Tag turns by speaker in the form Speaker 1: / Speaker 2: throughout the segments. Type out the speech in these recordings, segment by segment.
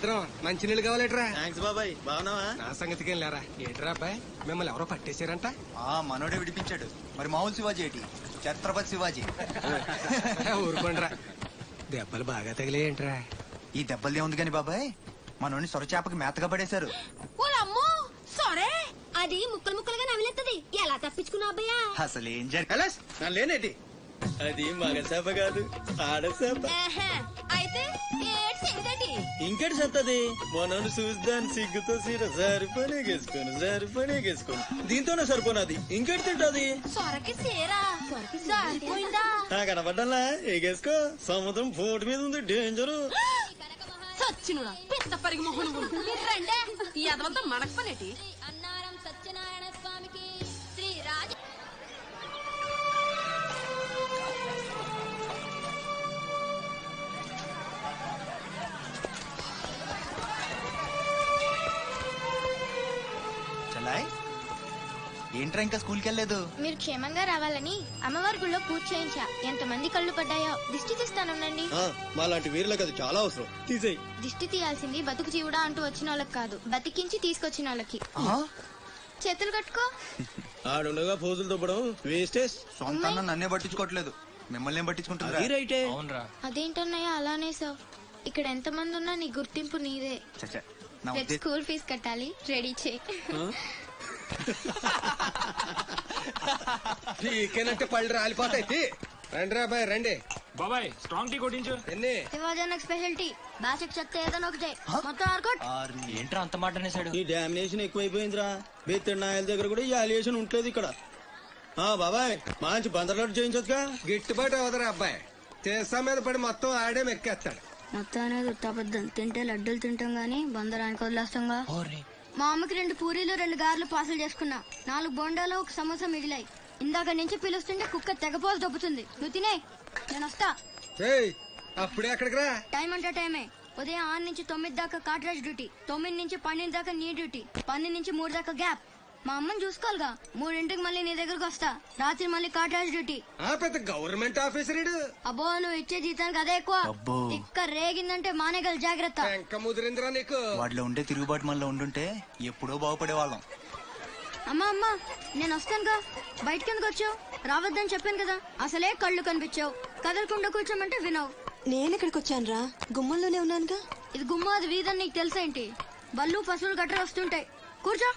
Speaker 1: భద్రం మంచినీళ్ళు కావాలేట్రా?
Speaker 2: థ్యాంక్స్ బాబాయ్. బాగున్నావా?
Speaker 1: నా సంగతికేం లేరా. ఏట్రా అబ్బాయి, మిమ్మల్ని ఎవరో పట్టేశారంట?
Speaker 3: మనోడే విడిపించాడు. మరి మామూలు శివాజీ ఏంటి, ఛత్రపతి శివాజీ.
Speaker 1: ఊరుకోండ్రా. దెబ్బలు బాగా తగిలేయంట్రా?
Speaker 3: ఈ దెబ్బలదే ఉంది కాని బాబాయ్, మనోని సొరచేపకి మేతగా పడేశారు.
Speaker 4: అది ముక్కలు ముక్కలుగా నవిలేస్తుంది. ఎలా తప్పించుకున్నావు అబ్బయ్యా?
Speaker 3: అసలు ఏం జరిగింది?
Speaker 2: కలాస్ నా లేనేటి. అది మగ చేప కాదు, ఆడ చేప.
Speaker 4: అయితే
Speaker 2: ఇంకటి సత్తది. మనోని చూద్దాని సిగ్గుతో సీర సరిపనేగేసుకోను దీంతోనే సరిపోనది. ఇంకటి తింటది.
Speaker 4: సొరకి సేరా సరిపోయిందా?
Speaker 2: కనపడ్డా ఎగేసుకో. సముద్రం పోటు మీద ఉంది, డేంజరు.
Speaker 4: సచ్చినుడా పిత్త పరిగి మొహను రండే. ఈ అదవంతా మనకు పనేటి.
Speaker 5: అన్నారం సత్యనారాయణ స్వామికి శ్రీ రాజ.
Speaker 3: చలాయ్ ఏంట్రా ఇంకా స్కూల్కి వెళ్ళలేదు?
Speaker 6: మీరు క్షేమంగా రావాలని అమ్మవారి గుళ్ళో పూజ చేయించా. ఎంతమంది కళ్ళు పడ్డాయో. దిష్టి తీస్తానుండండి.
Speaker 2: మాలాంటి వీరులకు అది చాలా అవసరం. తీసేయి.
Speaker 6: దిష్టి తీయాల్సింది బతుకు జీవుడా అంటూ వచ్చిన వాళ్ళకి కాదు, బతికించి తీసుకొచ్చిన వాళ్ళకి. చేతులు కట్టుకో.
Speaker 2: ఆడుండగా పోజులు తప్పడం వేస్టేజ్.
Speaker 3: సొంత అన్న నన్నే పట్టించుకోవట్లేదు, మిమ్మల్ని ఏం పట్టించుకుంటుంది?
Speaker 2: రైటే.
Speaker 6: అదేంటన్నయ్య అలానే సార్. ఇక్కడ ఎంత మంది ఉన్నా నీ గుర్తింపు నీదే. రేపు స్కూల్ ఫీజు కట్టాలి, రెడీ చేయి.
Speaker 1: టీకేనంటే పళ్ళు రాలిపోతాయి. రండి రా బాయ్, రండి.
Speaker 7: బాబాయ్ స్ట్రాంగ్ టీ కొట్టించు.
Speaker 1: ఎన్ని?
Speaker 6: శివాజనకు స్పెషాలిటీ బాసిక్ చెత్త ఏదైనా ఒకటే. మొత్తం ఆర్కోట్.
Speaker 7: ఏంట్రా అంత మాట అనేసాడు?
Speaker 2: ఈ డామినేషన్ ఎక్కువైపోయిందిరా. బెత్తడి నాయల దగ్గర కూడా ఈ అలియేషన్ ఉంటలేదు ఇక్కడ. బాబాయ్ మంచి బందర్లాట్ చేయించొచ్చుగా.
Speaker 1: గిట్టుబాటు అవదరా అబ్బాయి. చేసా మీద పడి మొత్తం ఆడే మెక్కేస్తాడు.
Speaker 6: మొత్తం అనేది ఉత్తాబద్ధం. తింటే లడ్డూలు తింటాం గానీ బందరానికి వదిలేస్తాంగా. మా అమ్మకి 2 పూరీలు 2 గారెలు పార్సల్ చేసుకున్నా. 4 బొండాలు 1 సమోసా మిగిలాయి. ఇందాక నుంచి పిలుస్తుంటే కుక్క తెగపోసి దొబ్బుతుంది. నువ్వు తినే, నేను వస్తా.
Speaker 1: అప్పుడే అక్కడికి రా.
Speaker 6: టైం అంటే టైమే. ఉదయం 6 నుంచి 9 దాకా కాట్రాజ్ డ్యూటీ, 9 నుంచి 12 దాకా నీ డ్యూటీ, 12 నుంచి 3 దాకా గ్యాప్. మా అమ్మని చూసుకోవాలిగా. 3ంటికి మళ్ళీ నీ దగ్గరకు వస్తా. రాత్రి మళ్ళీ కాట్రాజ్ డ్యూటీ.
Speaker 1: పెద్ద గవర్నమెంట్ ఆఫీసర్.
Speaker 6: అబ్బో నువ్వు ఇచ్చే జీతానికి అదే ఎక్కువ. ఇక్కడ రేగిందంటే మానేగల జాగ్రత్త.
Speaker 1: ఇంకా ముదిరిందిరా నీకు.
Speaker 3: వాటిలో ఉండే తిరుగుబాటు మనలో ఉండుంటే ఎప్పుడో బాగుపడే వాళ్ళం.
Speaker 6: అమ్మా అమ్మా నేను వస్తానుగా. బయటకి ఎందుకు వచ్చావు? రావద్దని చెప్పాను కదా. అసలే కళ్ళు కనిపించావు. కదలకుండా కూర్చోమంటే వినవు.
Speaker 8: నేనెక్కడికి వచ్చాను రా, గుమ్మంలోనే ఉన్నానుగా.
Speaker 6: ఇది గుమ్మ, అది వీధని నీకు తెలుసేంటి? బళ్ళు పశువులు గట్రా వస్తుంటాయి. కూర్చో.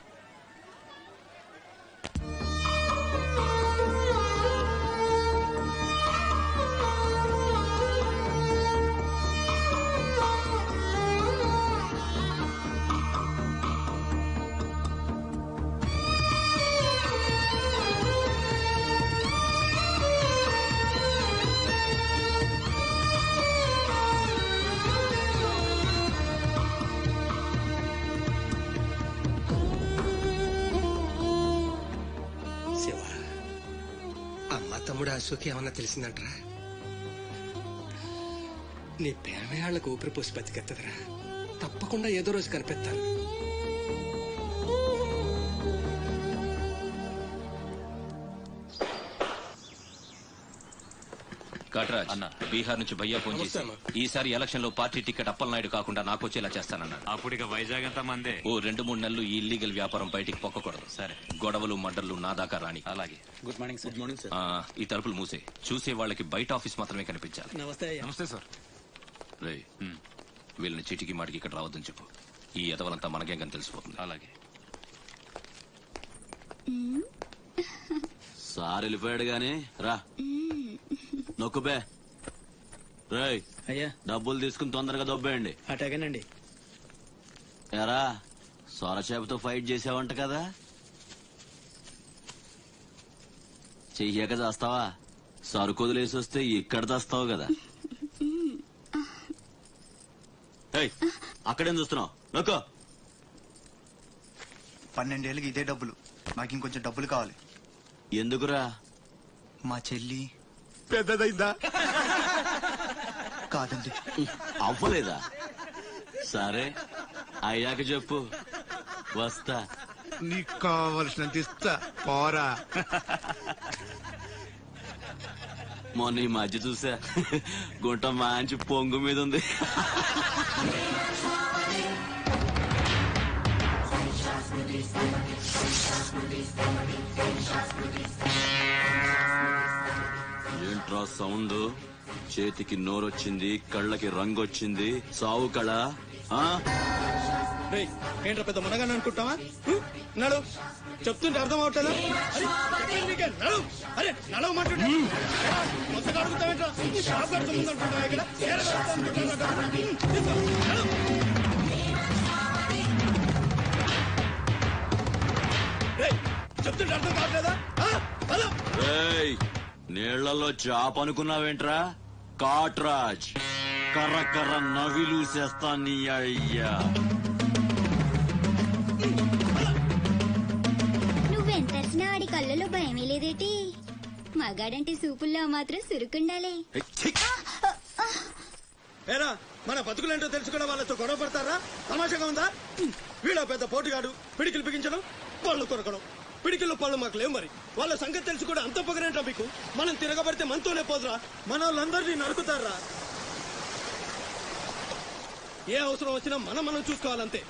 Speaker 1: తమ్ముడు అశోక్ ఏమన్నా తెలిసిందంటరా? నీ పేమయాళ్లకు ఊపిరి పోసి బతికెత్తదరా. తప్పకుండా ఏదో రోజు కనిపెత్తాను.
Speaker 9: కట్రాజ్ అన్న, బీహార్ నుంచి భయ్యా ఫోన్ చేసి ఈసారి ఎలక్షన్ లో పార్టీ టికెట్ అప్పలనాయుడు కాకుండా నాకు వచ్చేలా చేస్తానన్నాడు.
Speaker 7: అప్పుడు ఇక వైజాగ్ అంతా మందే.
Speaker 9: ఓ 2-3 నెలలు ఈ ఇల్లీగల్ వ్యాపారం బయటికి పొక్కకూడదు. సరే, గొడవలు మడ్డర్లు నా దాకా రాని. అలాగే.
Speaker 2: Good morning sir. Good morning sir.
Speaker 9: ఈ తలుపులు మూసే. చూసే వాళ్ళకి బయట ఆఫీస్ మాత్రమే కనిపించాలి.
Speaker 2: నమస్తే.
Speaker 7: నమస్తే సార్.
Speaker 9: రేయ్, వీళ్ళని చీటికి మాటికి ఇక్కడ రావద్దని చెప్పు. ఈ ఎదవలంతా మనకేం కానీ తెలిసిపోతుంది. అలాగే.
Speaker 10: సార్ వెళ్ళిపోయాడు గాని రా నొక్కుబే. రేయ్
Speaker 2: అయ్యా,
Speaker 10: డబ్బులు తీసుకుని తొందరగా దొబ్బేయండి.
Speaker 2: అటగనండి.
Speaker 10: ఎరా సొరచేపతో ఫైట్ చేసావంట కదా, చెయ్యక చేస్తావా? సరుకొదిలేసి వస్తే ఇక్కడ చేస్తావు కదా. అక్కడేం చూస్తున్నావు? నొక్కో.
Speaker 3: 12 ఏళ్ళకి ఇదే డబ్బులు. నాకు ఇంకొంచెం డబ్బులు కావాలి.
Speaker 10: ఎందుకురా?
Speaker 3: మా చెల్లి
Speaker 10: పెద్దదైందా?
Speaker 3: కాదండి.
Speaker 10: అవ్వలేదా? సరే అయ్యాక చెప్పు, వస్తా.
Speaker 11: నీకు కావలసినంత ఇస్తా, పోరా.
Speaker 10: మొన్న ఈ మధ్య చూసా గుంట మంచి పొంగు మీద ఉంది. ఏంట్రా సౌండ్? చేతికి నోరొచ్చింది, కళ్ళకి రంగు వచ్చింది, సావు కళ.
Speaker 2: ఏంట్రా పెద్ద మునగాని అనుకుంటావా? నడు, చెప్తుంటే అర్థం అవట్లేదా? నడు, అరే నడవ మాట్లాడు. మొత్తగా అడుగుతావేంట్రా? షాప్ కడుతుందనుకుంటావా ఇక్కడ? చెప్తుంటే అర్థం కావట్లేదా?
Speaker 10: నీళ్లలో చాప అనుకున్నావేంట్రా? కాట్రాజ్ కర్ర కర్ర నవిలూసేస్తా నీ అయ్యా.
Speaker 6: నువ్వెంతర్చినా వాడి కళ్ళలో భయమే లేదేటి? మగాడంటే సూపుల్లో మాత్రం సురుకుండాలే.
Speaker 2: ఏరా, మన బతుకులేంటో తెలుసుకున్న వాళ్ళతో గొడవ పడతారా? తమాషగా ఉందా? వీళ్ళ పెద్ద పోటుగాడు, పిడికిలు బిగించడం, పళ్ళు కొరకడం. పిడికిల్లో పళ్ళు మాకు లేవు. మరి వాళ్ళ సంగతి తెలుసు కూడా అంత పొగరేంట్రా మీకు? మనం తిరగబడితే మనతోనే పోదురా, మన వాళ్ళందరినీ నరుకుతారా? ఏ అవసరం వచ్చినా మనం చూసుకోవాలంతే.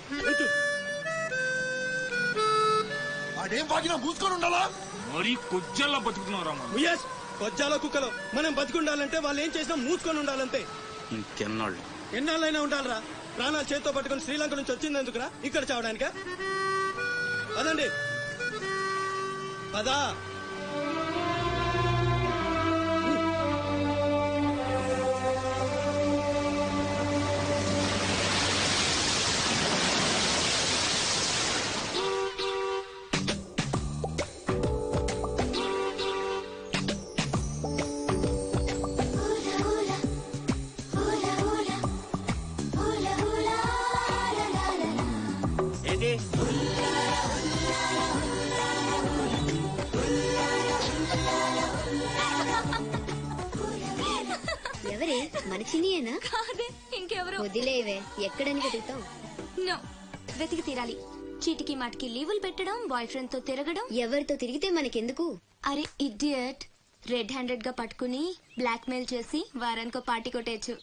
Speaker 3: అదేం బాగినా మూసుకొని ఉండాలా?
Speaker 7: మరి కొజ్జల్లో బతుకుతున్నారా?
Speaker 2: కొజ్జాలో కుక్కలో మనం బతుకుండాలంటే వాళ్ళు ఏం చేసినా మూసుకొని ఉండాలంతే.
Speaker 10: ఇంకెన్నాళ్ళు
Speaker 2: ఎన్నాళ్ళైనా ఉండాలరా? ప్రాణాలు చేతితో పట్టుకుని శ్రీలంక నుంచి వచ్చింది ఎందుకురా? ఇక్కడ చావడానిక? అదండి పదా.
Speaker 6: ఎవరే? మన చినియేనా?
Speaker 4: కాదే, ఇంకెవరు?
Speaker 6: వదిలేవే, ఎక్కడని వెతుకుతావు?
Speaker 4: నో, వెతికి తీరాలి. చీటికి మాటికి లీవులు పెట్టడం, బాయ్ ఫ్రెండ్ తో తిరగడం.
Speaker 6: ఎవరితో తిరిగితే మనకెందుకు?
Speaker 4: అరే ఇడియట్, రెడ్ హ్యాండెడ్ గా పట్టుకుని బ్లాక్ మెయిల్ చేసి వారానికో పార్టీ కొట్టేయచ్చు.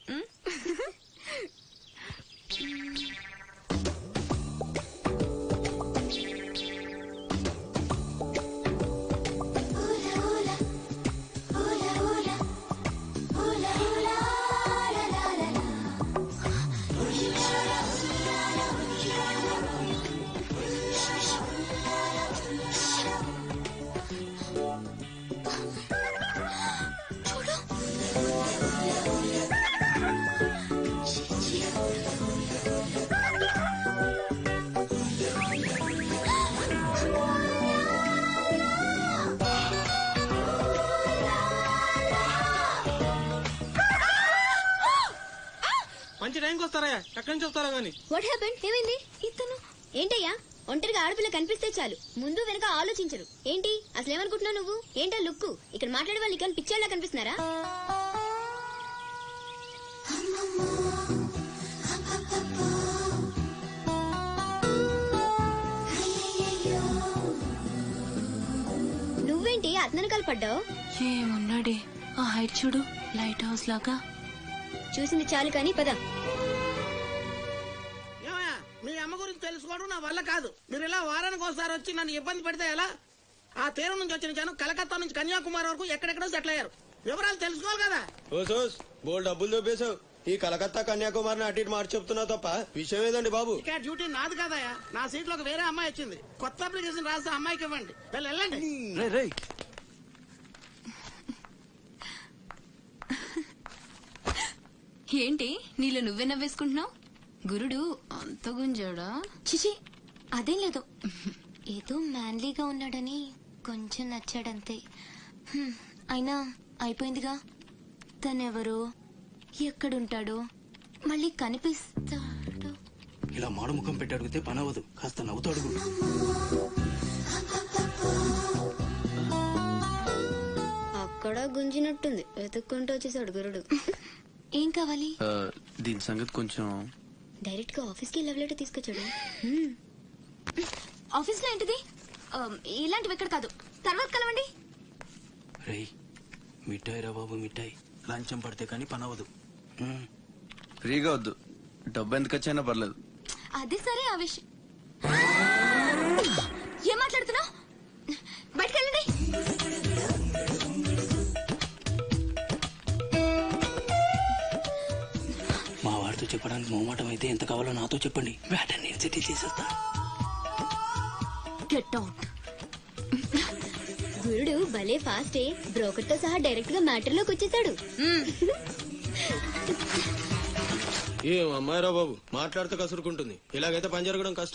Speaker 2: మంచి టైంకి వస్తారా? ఎక్కడి నుంచి వస్తారా గానీ?
Speaker 6: What happened? ఏమైంది? ఇతను ఏంటయ్యా? ఒంటరిగా ఆడపిల్ల కనిపిస్తే చాలు ముందు వెనక ఆలోచించరు. ఏంటి అసలు ఏమనుకుంటున్నావు నువ్వు? ఏంటా లుక్కు? ఇక్కడ మాట్లాడే వాళ్ళు ఇక్కడ పిచ్చేలా కనిపిస్తున్నారా? నువ్వేంటి అతనకాలు పడ్డావు?
Speaker 4: ఏమున్నాడే, ఆ హైట్ చూడు, లైట్ హౌస్ లాగా.
Speaker 6: చూసింది చాలు కానీ పద.
Speaker 11: మీ అమ్మ గురించి తెలుసుకోవడం నా వల్ల కాదు. మీరు ఇలా వారానికి ఒకసారి వచ్చి నన్ను ఇబ్బంది పెడితే ఎలా? ఆ తీరం నుంచి వచ్చిన జనం కలకత్తా నుంచి కన్యాకుమారి వరకు ఎక్కడెక్కడో సెటిల్ అయ్యారు. వివరాలు తెలుసుకోవాలి కదా.
Speaker 2: బోల్ డబ్బులు చూపేశావు. ఈ కలకత్తా కన్యాకుమారిని అటు ఇటు మార్చి చెప్తున్నావు తప్ప విషయం ఏదండి బాబు?
Speaker 11: ఇక డ్యూటీ నాది కదయా. నా సీట్ లో వేరే అమ్మాయి వచ్చింది. కొత్త అప్లికేషన్ రాస్తే అమ్మాయికి ఇవ్వండి. వెళ్ళండి.
Speaker 4: ఏంటి నీలో నువ్వే నవ్వేసుకుంటున్నావు? గురుడు అంత గుంజాడా? చిచి, అదేం లేదు. ఏదో మ్యాన్లీగా ఉన్నాడని కొంచెం నచ్చాడంతే. అయినా అయిపోయిందిగా. తనెవరో, ఎక్కడుంటాడో, మళ్ళీ కనిపిస్తాడు.
Speaker 2: ఇలా మాడుముఖం పెట్టి అడిగితే పని అవ్వదు. కాస్త నవ్వుతూ అడుగు.
Speaker 6: అక్కడ గుంజినట్టుంది. వెతుక్కుంటూ వచ్చేసాడు గురుడు.
Speaker 4: ఏం కావాలి?
Speaker 1: దీని సంగతి కొంచెం.
Speaker 6: డైరెక్ట్ గా ఆఫీస్ కి లవ్ లెటర్ తీసుకొచ్చాడు.
Speaker 4: ఆఫీస్ లో ఏంటిది? ఇలాంటివి ఎక్కడ కాదు, తర్వాత కలవండి.
Speaker 1: రేయ్,
Speaker 2: మిఠాయి రా బాబు మిఠాయి. లంచం పడితే కానీ పని అవ్వదు.
Speaker 3: ఫ్రీగా వద్దు, డబ్బు ఎందుకు వచ్చైనా పర్లేదు.
Speaker 6: అది సరే ఆ విషయం. ఏం మాట్లాడుతున్నావు? బయటకెళ్ళండి.
Speaker 1: మా వాడితో చెప్పడానికి మొహమాటం అయితే ఎంత కావాలో నాతో చెప్పండి, వేటని నేను సెటిల్ చేసేస్తా.
Speaker 6: Get out. గురుడు భలే ఫాస్టే, బ్రోకర్ తో సహా డైరెక్ట్ గా మ్యాటర్ లోకి వచ్చేసాడు.
Speaker 2: ఏం అమ్మాయిరా బాబు, మాట్లాడితే కసురుకుంటుంది. ఇలాగైతే పని జరగడం కష్టం.